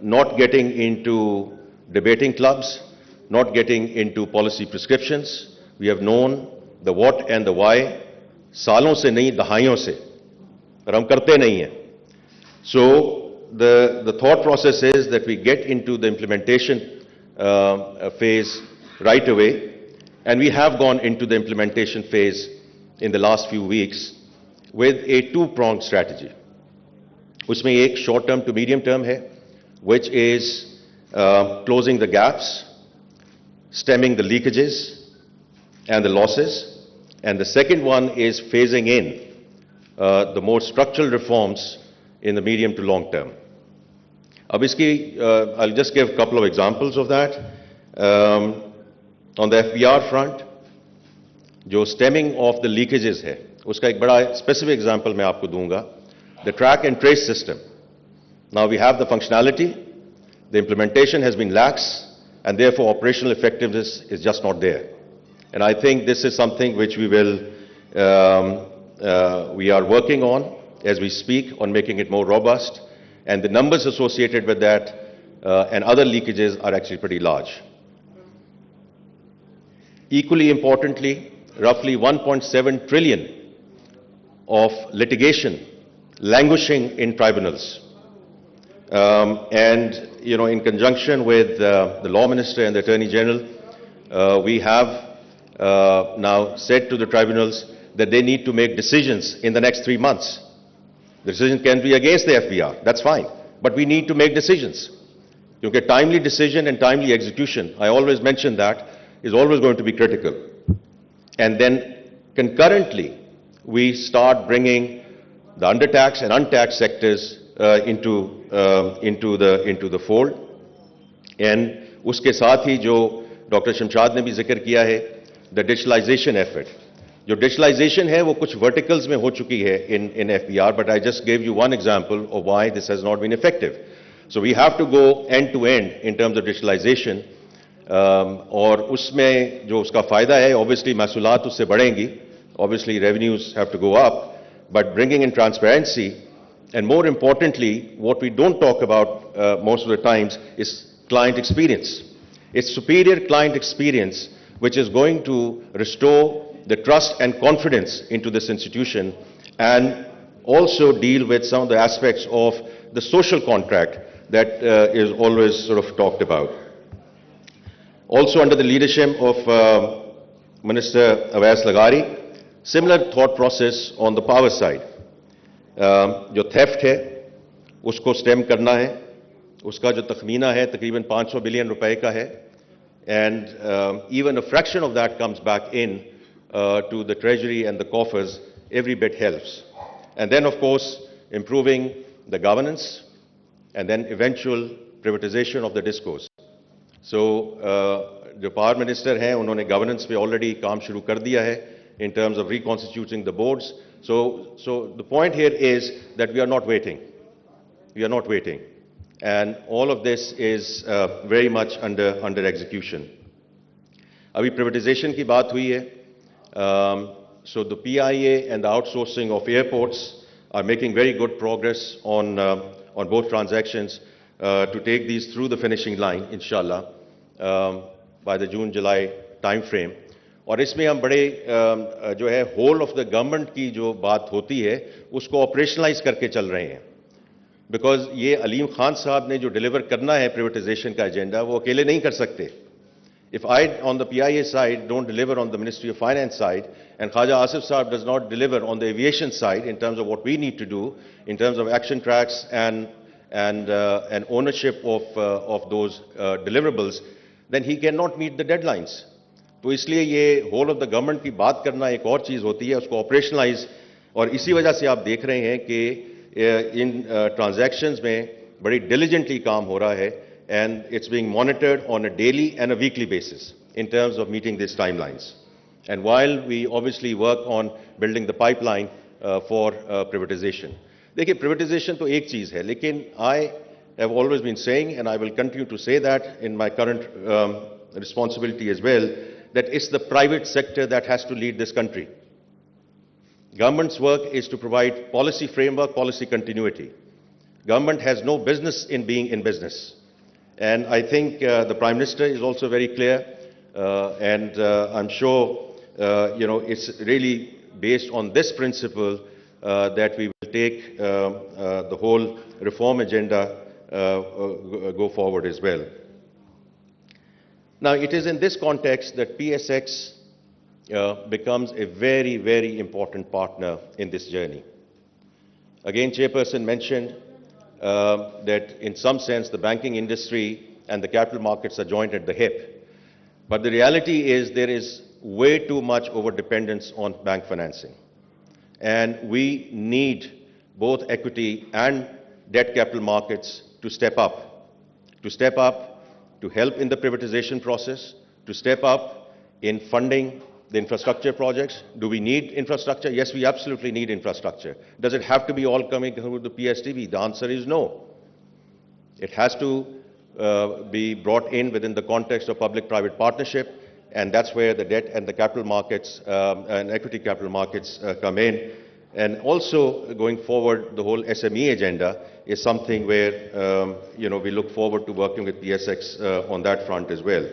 not getting into debating clubs, not getting into policy prescriptions. We have known the what and the why, सालों से नहीं दहाइयों से, पर हम करते नहीं हैं. So the thought process is that we get into the implementation phase right away, and we have gone into the implementation phase in the last few weeks with a two-pronged strategy. उसमें एक short term to medium term है, which is closing the gaps, stemming the leakages and the losses, and the second one is phasing in the more structural reforms in the medium to long term. Ab iski, I'll just give a couple of examples of that. On the FBR front, जो stemming of the leakages है, उसका एक बड़ा specific example मैं आपको दूंगा. The track and trace system. Now we have the functionality, the implementation has been lax, and therefore operational effectiveness is just not there. And I think this is something which we are working on as we speak on making it more robust, and the numbers associated with that and other leakages are actually pretty large. Equally importantly, roughly 1.7 trillion of litigation languishing in tribunals. And, in conjunction with the Law Minister and the Attorney General, we have now said to the tribunals that they need to make decisions in the next 3 months. The decision can be against the FBR, that's fine, but we need to make decisions. Because timely decision and timely execution, I always mention that, is always going to be critical. And then concurrently, we start bringing the undertaxed and untaxed sectors into the fold. And uske saath hi jo Dr. Shamshad ne bhi zikr kiya hai, the digitalization effort. जो digitalization है वो कुछ verticals में हो चुकी है in FBR, but I just gave you one example of why this has not been effective. So we have to go end to end in terms of digitalization, और उसमें जो उसका फायदा है, obviously महसूलात उससे बढ़ेंगी, obviously revenues have to go up, but bringing in transparency, and more importantly, what we don't talk about most of the times is client experience. It's superior client experience which is going to restore the trust and confidence into this institution, and also deal with some of the aspects of the social contract that is always sort of talked about. Also under the leadership of Minister Awais Lagari, similar thought process on the power side. जो theft है, उसको stem करना है, उसका जो तखमीना है तकरीबन 500 billion रुपए का है, and even a fraction of that comes back in to the treasury and the coffers, every bit helps. And then of course improving the governance and then eventual privatization of the discourse. So the power minister हैं, उन्होंने governance पे already काम शुरू कर दिया है in terms of reconstituting the boards. So the point here is that we are not waiting. We are not waiting. And all of this is very much under execution. अभी privatization की बात हुई है. So the PIA and the outsourcing of airports are making very good progress on both transactions to take these through the finishing line, inshallah, by the June-July time frame. और इसमें हम बड़े जो है whole of the government की जो बात होती है उसको operationalize करके चल रहे हैं, because ये अलीम खान साहब ने जो deliver करना है privatization का agenda वो अकेले नहीं कर सकते. If I on the PIA side don't deliver on the Ministry of Finance side, and Khaja Asif Saab does not deliver on the aviation side in terms of what we need to do in terms of action tracks and ownership of those deliverables, then he cannot meet the deadlines. तो इसलिए ये whole of the government की बात करना एक और चीज़ होती है, उसको operationalize, और इसी वजह से आप देख रहे हैं कि इन transactions में बड़ी diligently काम हो रहा है, and it's being monitored on a daily and a weekly basis in terms of meeting these timelines. And while we obviously work on building the pipeline for privatization. देखिए privatization तो एक चीज़ है, लेकिन I have always been saying, and I will continue to say that in my current responsibility as well, that it's the private sector that has to lead this country. Government's work is to provide policy framework, policy continuity. Government has no business in being in business. And I think the Prime Minister is also very clear, and I'm sure, it's really based on this principle that we will take the whole reform agenda go forward as well. Now, it is in this context that PSX becomes a very, very important partner in this journey. Again, Chairperson mentioned that in some sense the banking industry and the capital markets are joined at the hip. But the reality is there is way too much over-dependence on bank financing. And we need both equity and debt capital markets to step up. To help in the privatization process, to step up in funding the infrastructure projects. Do we need infrastructure? Yes, we absolutely need infrastructure. Does it have to be all coming through the PSTV? The answer is no. It has to be brought in within the context of public-private partnership, and that's where the debt and the capital markets and equity capital markets come in. And also, going forward, the whole SME agenda is something where, we look forward to working with PSX on that front as well.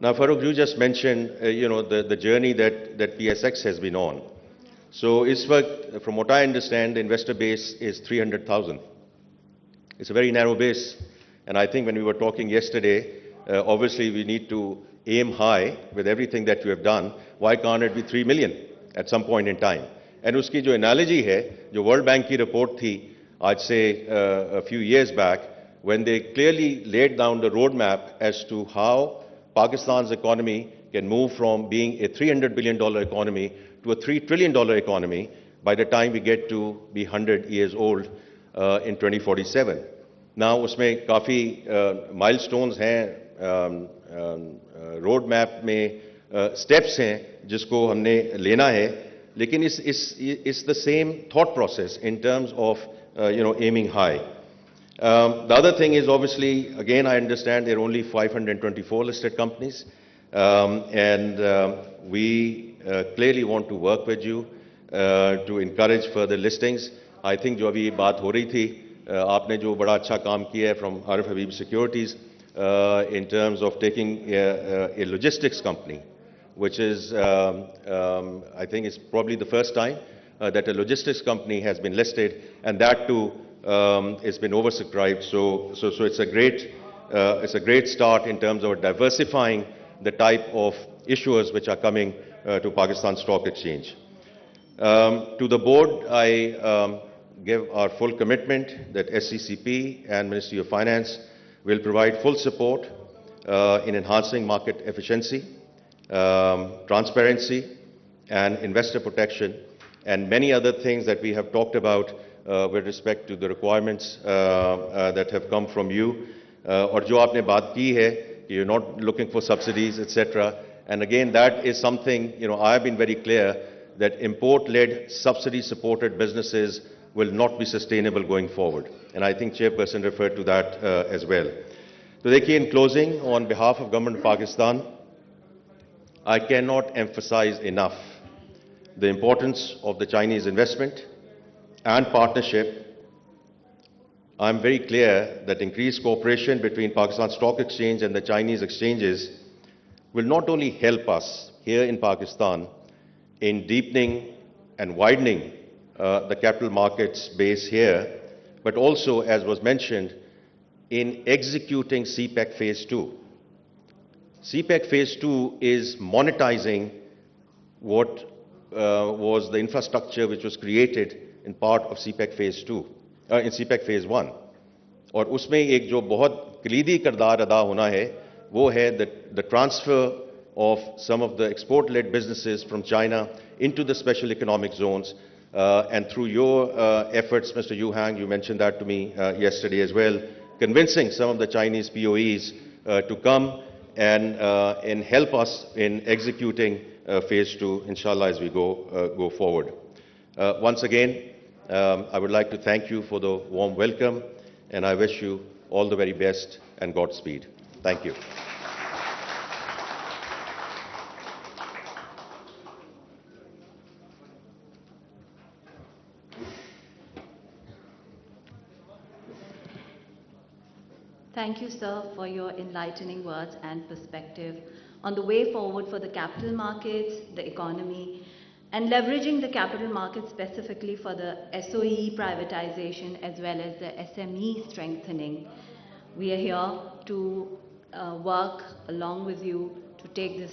Now, Farooq, you just mentioned, the journey that PSX has been on. So, from what I understand, the investor base is 300,000. It's a very narrow base. And I think when we were talking yesterday, obviously we need to aim high with everything that you have done. Why can't it be 3 million at some point in time? And uski jo analogy hai, jo World Bank ki report thi, I'd say a few years back, when they clearly laid down the roadmap as to how Pakistan's economy can move from being a $300 billion economy to a $3 trillion economy by the time we get to be 100 years old in 2047. Now, usme kafi milestones hain, roadmap mein steps hain, jisko humne lena hai, lekin it's the same thought process in terms of, aiming high. The other thing is, obviously, again, I understand there are only 524 listed companies, and we clearly want to work with you to encourage further listings. I think jo abhi baat ho rahi thi, aapne jo bada acha kaam kiya hai from Arif Habib Securities in terms of taking a logistics company, which is, I think it's probably the first time that a logistics company has been listed, and that too it's been oversubscribed. So it's a great start in terms of diversifying the type of issuers which are coming to Pakistan Stock Exchange. To the board, I give our full commitment that SCCP and Ministry of Finance will provide full support in enhancing market efficiency, transparency, and investor protection, and many other things that we have talked about with respect to the requirements that have come from you. Aur jo aapne baat ki hai, you're not looking for subsidies, etc. And again, that is something, I have been very clear that import-led, subsidy-supported businesses will not be sustainable going forward. And I think Chairperson referred to that as well. So, dekhiye, in closing, on behalf of Government of Pakistan, I cannot emphasize enough the importance of the Chinese investment and partnership. I'm very clear that increased cooperation between Pakistan Stock Exchange and the Chinese exchanges will not only help us here in Pakistan in deepening and widening the capital markets base here, but also, as was mentioned, in executing CPEC Phase 2. CPEC Phase 2 is monetizing what was the infrastructure which was created in part of CPEC Phase 2, in CPEC Phase 1. और उसमें एक जो बहुत कलीदी किरदार अदा होना है, वो है the transfer of some of the export-led businesses from China into the special economic zones. And through your efforts, Mr. Yu Hang, you mentioned that to me yesterday as well, convincing some of the Chinese POEs to come and help us in executing Phase 2, inshallah, as we go forward. Once again, I would like to thank you for the warm welcome, and I wish you all the very best and Godspeed. Thank you. Thank you, sir, for your enlightening words and perspective on the way forward for the capital markets, the economy, and leveraging the capital markets specifically for the SOE privatization as well as the SME strengthening. We are here to work along with you to take this